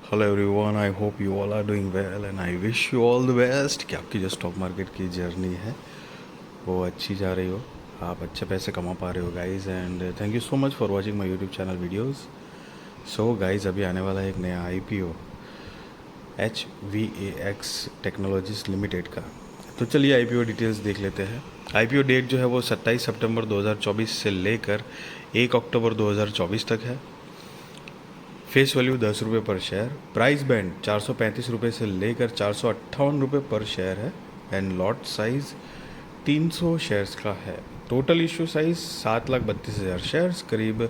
Hello everyone, I hope you all are doing well and I wish you all the best कि आपकी जो stock market की journey है वो अच्छी जा रही हो, आप अच्छे पैसे कमा पा रहे हो guys. And thank you so much for watching my YouTube channel videos. So guys, अभी आने वाला है एक नया आईपीओ HVAX टेक्नोलॉजीज लिमिटेड का। तो चलिए आईपीओ डिटेल्स देख लेते हैं। आईपीओ डेट जो है वो 27 सितंबर 2024 से लेकर 1 अक्टूबर 2024 तक है। फेस वैल्यू 10 रुपये पर शेयर। प्राइस बैंड 435 रुपये से लेकर 458 रुपये पर शेयर है। एंड लॉट साइज 300 शेयर्स का है। टोटल इशू साइज 7,32,000 शेयर्स, करीब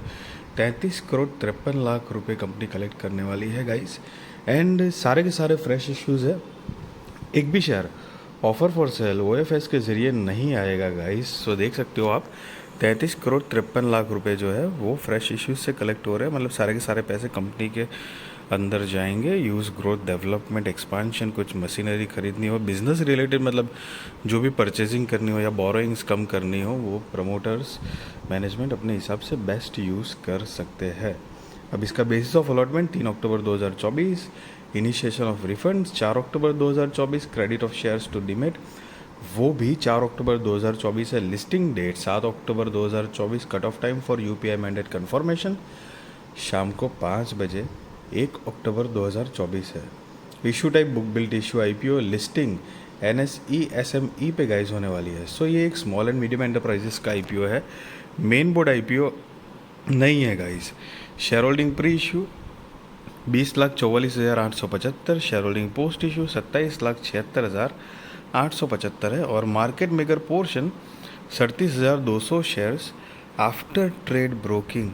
33 करोड़ 53 लाख रुपए कंपनी कलेक्ट करने वाली है गाइस। एंड सारे के सारे फ्रेश इश्यूज है। एक भी share offer for sale OFS के ज़रिए नहीं आएगा गाइस। सो देख सकते हो आप, 33 करोड़ 53 लाख रुपए जो है वो फ्रेश इश्यूज से कलेक्ट हो रहे हैं। मतलब सारे के सारे पैसे कंपनी के अंदर जाएंगे। यूज़ ग्रोथ डेवलपमेंट एक्सपांशन, कुछ मशीनरी खरीदनी हो, बिजनेस रिलेटेड, मतलब जो भी परचेजिंग करनी हो या बोरोइंग्स कम करनी हो, वो प्रमोटर्स मैनेजमेंट अपने हिसाब से बेस्ट यूज़ कर सकते हैं। अब इसका basis of allotment 3 October 2024, initiation of refunds 4 October 2024, credit of shares to demat वो भी 4 अक्टूबर 2024 है। Listing date 7 October 2024, cut off time for UPI mandate confirmation शाम को 5 बजे 1 अक्टूबर 2024 है। Issue type book built issue IPO, listing NSE SME पे guys होने वाली है। सो ये एक स्मॉल एंड मीडियम एंटरप्राइजेस का IPO है। मेन बोर्ड IPO नहीं है guys. Share holding pre issue 20,44,875, share holding post issue 27,76,875 है। और market maker portion 37,200 shares after trade broking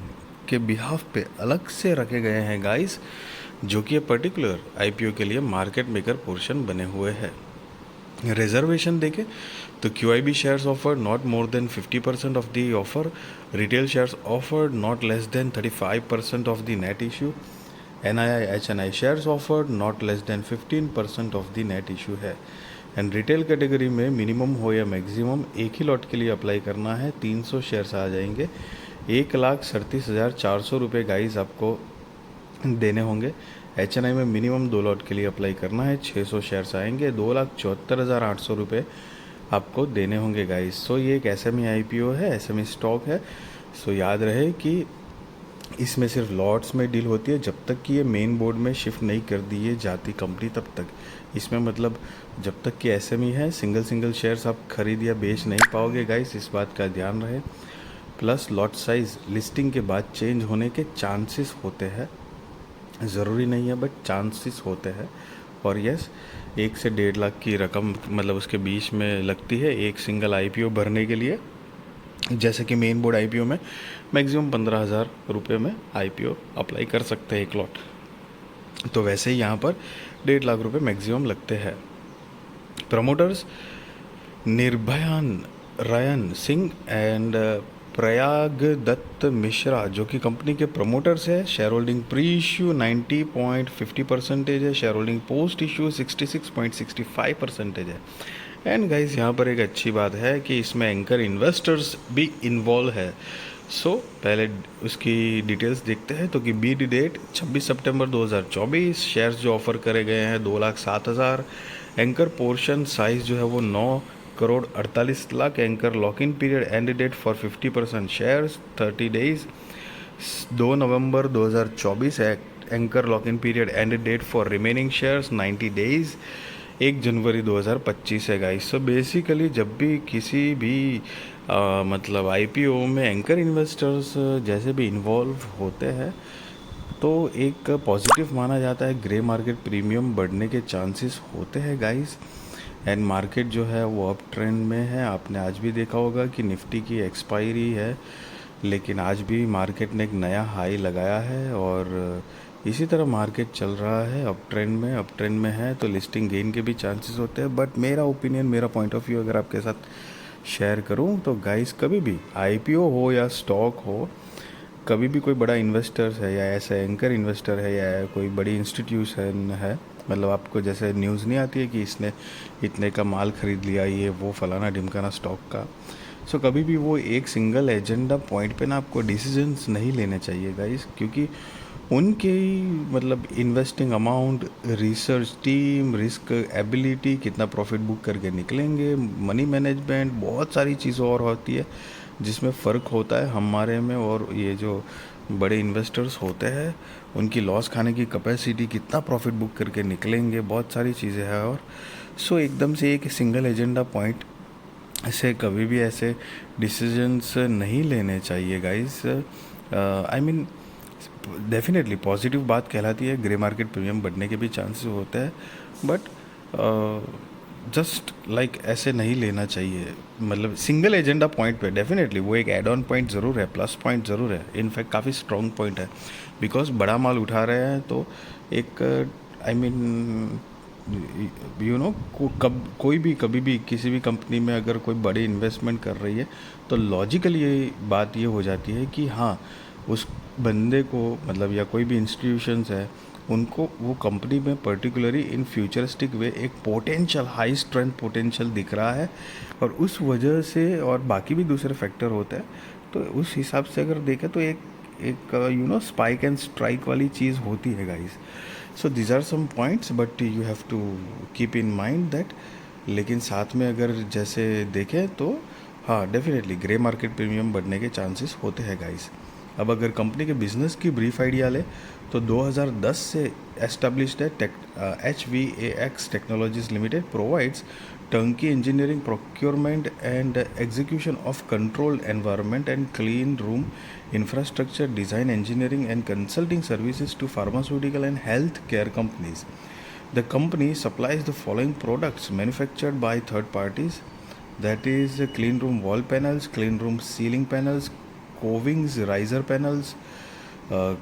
के बिहाफ पे अलग से रखे गए हैं गाइस, जो कि पर्टिकुलर IPO के लिए मार्केट मेकर पोर्शन बने हुए हैं। रिजर्वेशन देखें तो QIB shares offered not more than 50% of the offer, retail shares offered not less than 35% of the net issue, NII HNI shares offered not less than 15% of the net issue है। And retail category में minimum हो या maximum एक ही lot के लिए apply करना है। 300 shares आ जाएंगे। 1,37,400 रुपये गाइज आपको देने होंगे। HNI में मिनिमम 2 लॉट के लिए अप्लाई करना है। 600 शेयर्स आएंगे। 2,74,800 रुपये आपको देने होंगे गाइज। सो ये एक SME IPO है, SME स्टॉक है। सो याद रहे कि इसमें सिर्फ लॉट्स में डील होती है। जब तक कि ये मेन बोर्ड में शिफ्ट नहीं कर दी जाती कंपनी, तब तक इसमें, मतलब जब तक कि SME है, सिंगल शेयर्स आप खरीद या बेच नहीं पाओगे गाइस, इस बात का ध्यान रहे। प्लस लॉट साइज लिस्टिंग के बाद चेंज होने के चांसेस होते हैं, ज़रूरी नहीं है बट चांसेस होते हैं। और यस, 1 से 1.5 लाख की रकम मतलब उसके बीच में लगती है एक सिंगल IPO भरने के लिए। जैसे कि मेन बोर्ड IPO में मैक्सिमम 15,000 रुपये में IPO अप्लाई कर सकते हैं एक लॉट, तो वैसे ही यहाँ पर 1.5 लाख रुपये मैक्सिमम लगते हैं। प्रमोटर्स निर्भयान रायन सिंह एंड प्रयाग दत्त मिश्रा, जो कि कंपनी के प्रमोटर्स है। शेयर होल्डिंग प्री इशू 90.50% है। शेयर होल्डिंग पोस्ट इशू 66.65% है। एंड गाइज, यहाँ पर एक अच्छी बात है कि इसमें एंकर इन्वेस्टर्स भी इन्वॉल्व है। सो पहले उसकी डिटेल्स देखते हैं। तो कि बीड डेट 26 सितंबर 2024, शेयर्स जो ऑफर करे गए हैं 2,07,000। एंकर पोर्शन साइज जो है वो 9 crore 48 lakh. Anchor lock in period end date for 50% shares 30 days 2 November 2024। Anchor lock in period end date for remaining shares 90 days 1 जनवरी 2025 है गाइस। सो बेसिकली जब भी किसी भी मतलब IPO में एंकर इन्वेस्टर्स जैसे भी इन्वॉल्व होते हैं तो एक पॉजिटिव माना जाता है। ग्रे मार्केट प्रीमियम बढ़ने के चांसेस होते हैं गाइस। एंड मार्केट जो है वो अप ट्रेंड में है। आपने आज भी देखा होगा कि निफ्टी की एक्सपायरी है, लेकिन आज भी मार्केट ने एक नया हाई लगाया है और इसी तरह मार्केट चल रहा है अप ट्रेंड में है। तो लिस्टिंग गेन के भी चांसेस होते हैं। बट मेरा ओपिनियन, मेरा पॉइंट ऑफ व्यू अगर आपके साथ शेयर करूं तो गाइस, कभी भी IPO हो या स्टॉक हो, कभी भी कोई बड़ा इन्वेस्टर्स है या ऐसा एंकर इन्वेस्टर है या कोई बड़ी इंस्टीट्यूशन है, मतलब आपको जैसे न्यूज़ नहीं आती है कि इसने इतने का माल खरीद लिया, ये वो फलाना ढिमकाना स्टॉक का। सो कभी भी वो एक सिंगल एजेंडा पॉइंट पे ना आपको डिसीजंस नहीं लेने चाहिए गाइस, क्योंकि उनके मतलब investing amount, research team, risk ability, कितना प्रॉफिट बुक करके निकलेंगे, मनी मैनेजमेंट, बहुत सारी चीज़ें और होती है जिसमें फ़र्क होता है हमारे में और ये जो बड़े इन्वेस्टर्स होते हैं उनकी लॉस खाने की कैपेसिटी, कितना प्रॉफिट बुक करके निकलेंगे, बहुत सारी चीज़ें हैं। और सो एकदम से एक सिंगल एजेंडा पॉइंट से कभी भी ऐसे डिसीजंस नहीं लेने चाहिए guys. I mean definitely positive बात कहलाती है, ग्रे मार्केट प्रीमियम बढ़ने के भी चांसेस होते हैं, बट जस्ट लाइक ऐसे नहीं लेना चाहिए। मतलब सिंगल एजेंडा पॉइंट पे डेफिनेटली वो एक एड ऑन पॉइंट ज़रूर है, प्लस पॉइंट ज़रूर है, इनफैक्ट काफ़ी स्ट्रॉन्ग पॉइंट है, बिकॉज बड़ा माल उठा रहे हैं तो एक आई मीन यू नो कोई भी कभी भी किसी भी कंपनी में अगर कोई बड़ी इन्वेस्टमेंट कर रही है तो लॉजिकल ये बात ये हो जाती है कि हाँ उस बंदे को मतलब या कोई भी इंस्टीट्यूशंस है उनको वो कंपनी में पर्टिकुलरली इन फ्यूचरिस्टिक वे एक पोटेंशियल, हाई स्ट्रेंथ पोटेंशियल दिख रहा है और उस वजह से, और बाकी भी दूसरे फैक्टर होते हैं, तो उस हिसाब से अगर देखें तो एक एक स्पाइक एंड स्ट्राइक वाली चीज़ होती है guys. So these are some points but you have to keep in mind that. लेकिन साथ में अगर जैसे देखें तो हाँ डेफिनेटली ग्रे मार्केट प्रीमियम बढ़ने के चांसेस होते हैं गाइस। अब अगर कंपनी के बिजनेस की ब्रीफ आइडिया ले तो 2010 से एस्टेब्लिश्ड है HVAX technologies limited provides turnkey engineering, procurement and execution of controlled environment and clean room infrastructure design, engineering and consulting services to pharmaceutical and health care companies. The company supplies the following products manufactured by third parties, that is clean room wall panels, clean room ceiling panels, covings, riser panels,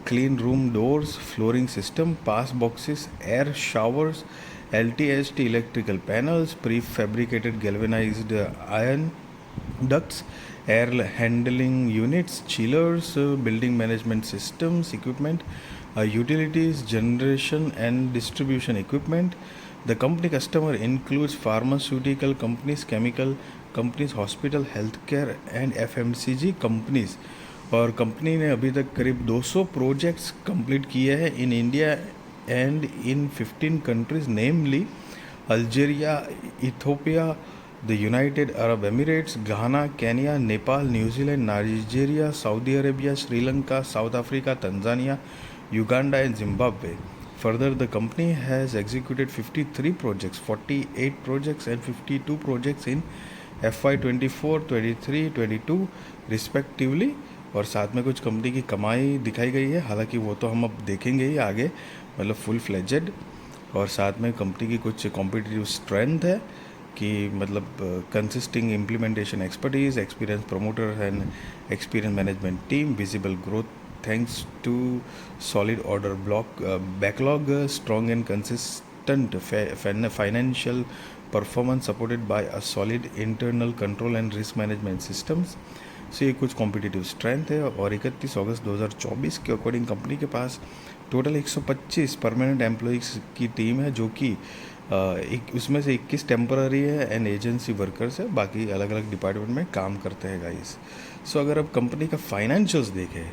clean room doors, flooring system, pass boxes, air showers, LTST electrical panels, prefabricated galvanized iron ducts, air handling units, chillers, building management systems, equipment, utilities, generation and distribution equipment. The company customer includes pharmaceutical companies, chemical companies, hospital, healthcare and FMCG companies. और company ने अभी तक करीब 200 projects complete किए हैं in India and in 15 countries, namely Algeria, Ethiopia, the United Arab Emirates, Ghana, Kenya, Nepal, New Zealand, Nigeria, Saudi Arabia, Sri Lanka, South Africa, Tanzania, Uganda and Zimbabwe. Further, the company has executed 53 projects, 48 projects and 52 projects in FY 24, 23, 22 respectively. और साथ में कुछ company की कमाई दिखाई गई है, हालांकि वो तो हम अब देखेंगे ही आगे, मतलब फुल फ्लेजेड। और साथ में कंपनी की कुछ कॉम्पिटिटिव स्ट्रेंथ है कि मतलब consisting implementation expertise, experience promoter and experience management team, visible growth thanks to solid order backlog, strong and consistent financial performance supported by a solid internal control and risk management systems. से ये कुछ competitive strength है। और 31 अगस्त 2024 के according company के पास total 125 permanent employees की team है, जो कि उसमें से 21 टेम्पररी है एंड एजेंसी वर्कर्स है, बाकी अलग अलग डिपार्टमेंट में काम करते हैं गाइस। सो अगर अब कंपनी का फाइनेंशियल्स देखें,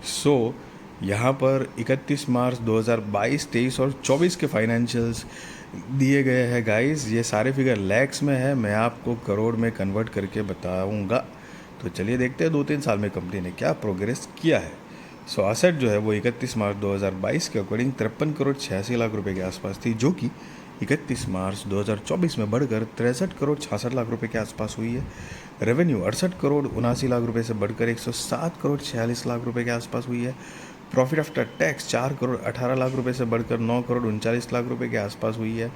सो यहाँ पर 31 मार्च 2022, 23 और 24 के फाइनेंशियल्स दिए गए हैं गाइस। ये सारे फिगर लैक्स में है, मैं आपको करोड़ में कन्वर्ट करके बताऊँगा। तो चलिए देखते हैं 2-3 साल में कंपनी ने क्या प्रोग्रेस किया है। सो असेट जो है वो 31 मार्च 2022 के अकॉर्डिंग 53 करोड़ 86 लाख रुपए के आसपास थी, जो कि 31 मार्च 2024 में बढ़कर 63 करोड़ 66 लाख रुपए के आसपास हुई है। रेवेन्यू 68 करोड़ 79 लाख रुपए से बढ़कर 107 करोड़ 46 लाख रुपए के आसपास हुई है। Profit after tax 4 crore 18 lakh रुपए से बढ़कर 9 करोड़ 39 लाख रुपए के आसपास हुई है।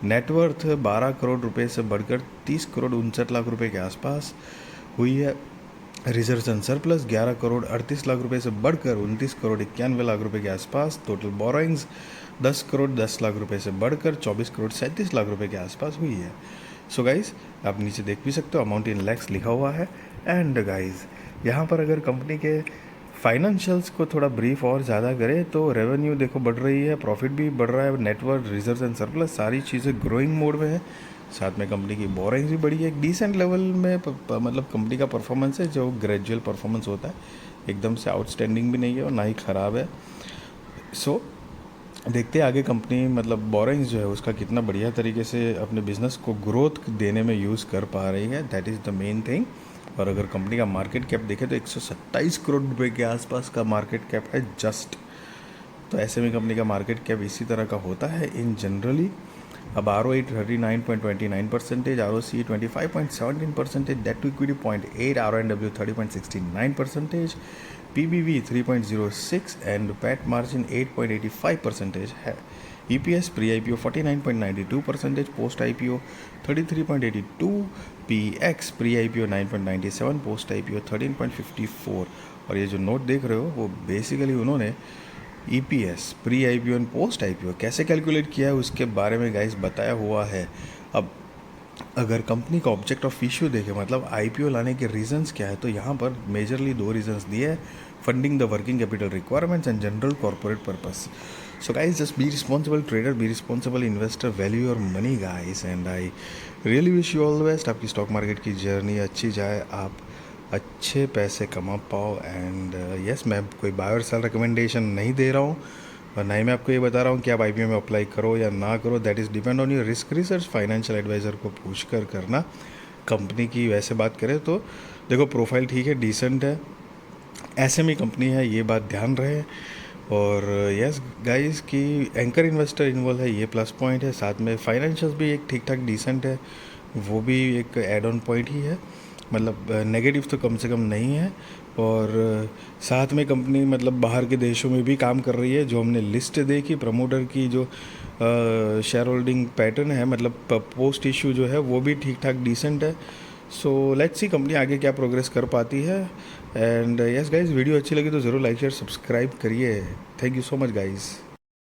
नेटवर्थ 12 करोड़ रुपए से बढ़कर 30 करोड़ 59 लाख रुपए के आसपास हुई है। Reserves and surplus 11 crore 38 lakh रुपए से बढ़कर 29 करोड़ 91 लाख रुपए के आसपास। टोटल बोरोइंग्स 10 करोड़ 10 लाख रुपए से बढ़कर 24 करोड़ 37 लाख रुपए के आसपास हुई है। सो गाइज आप नीचे देख भी सकते हो, अमाउंट इन लैक्स लिखा हुआ है। एंड गाइज यहाँ पर अगर कंपनी के फाइनेंशियल्स को थोड़ा ब्रीफ और ज़्यादा करें तो रेवेन्यू देखो बढ़ रही है, प्रॉफिट भी बढ़ रहा है, नेटवर्थ, रिजर्व्स एंड सरप्लस सारी चीज़ें ग्रोइंग मोड में है। साथ में कंपनी की बोरिंग्स भी बढ़ी है, एक डिसेंट लेवल में मतलब कंपनी का परफॉर्मेंस है, जो ग्रेजुअल परफॉर्मेंस होता है, एकदम से आउटस्टैंडिंग भी नहीं है और ना ही ख़राब है। सो देखते हैं आगे कंपनी मतलब बोरिंग्स जो है उसका कितना बढ़िया तरीके से अपने बिजनेस को ग्रोथ देने में यूज़ कर पा रही है, that is the main thing. और अगर कंपनी का मार्केट कैप देखें तो 127 करोड़ रुपए के आसपास का मार्केट कैप है जस्ट। तो ऐसे में कंपनी का मार्केट कैप इसी तरह का होता है इन जनरली। अब R O 39.29%, R O C 25.17%, debt to equity 0.8, R O N W 30.69%, PBV 3.06 and PAT margin 8.85% है। EPS pre IPO 49.92%, post IPO 33.82, PX pre IPO 9.97, post IPO 13.54। और ये जो नोट देख रहे हो वो बेसिकली उन्होंने EPS pre IPO and post IPO कैसे कैलकुलेट किया है उसके बारे में गाइस बताया हुआ है। अब अगर कंपनी का ऑब्जेक्ट ऑफ इश्यू देखें मतलब IPO लाने के रीजंस क्या है, तो यहाँ पर मेजरली 2 रीजंस दिए हैं, funding the working capital requirements and general corporate purpose. So guys just be responsible trader, be responsible investor, value your money guys, and I really wish you all the best. आपकी stock market की journey अच्छी जाए, आप अच्छे पैसे कमा पाओ। And yes, मैं कोई बाय और सेल रिकमेंडेशन नहीं दे रहा हूँ और ना ही मैं आपको ये बता रहा हूँ कि आप IPO में अप्लाई करो या ना करो, that is depend on your risk research. Financial adviser को पूछ कर करना। कंपनी की वैसे बात करें तो देखो प्रोफाइल ठीक है, डिसेंट है, SME कंपनी है, ये बात ध्यान रहे। और यस गाइस की एंकर इन्वेस्टर इन्वॉल्व है, ये प्लस पॉइंट है। साथ में फाइनेंशियल्स भी एक ठीक ठाक डिसेंट है, वो भी एक एड ऑन पॉइंट ही है, मतलब नेगेटिव तो कम से कम नहीं है। और साथ में कंपनी मतलब बाहर के देशों में भी काम कर रही है, जो हमने लिस्ट देखी प्रमोटर की, जो शेयर होल्डिंग पैटर्न है मतलब पोस्ट इशू जो है वो भी ठीक ठाक डिसेंट है। सो लेट्स सी कंपनी आगे क्या प्रोग्रेस कर पाती है। एंड यस गाइस, वीडियो अच्छी लगी तो ज़रूर लाइक शेयर सब्सक्राइब करिए। Thank you so much guys.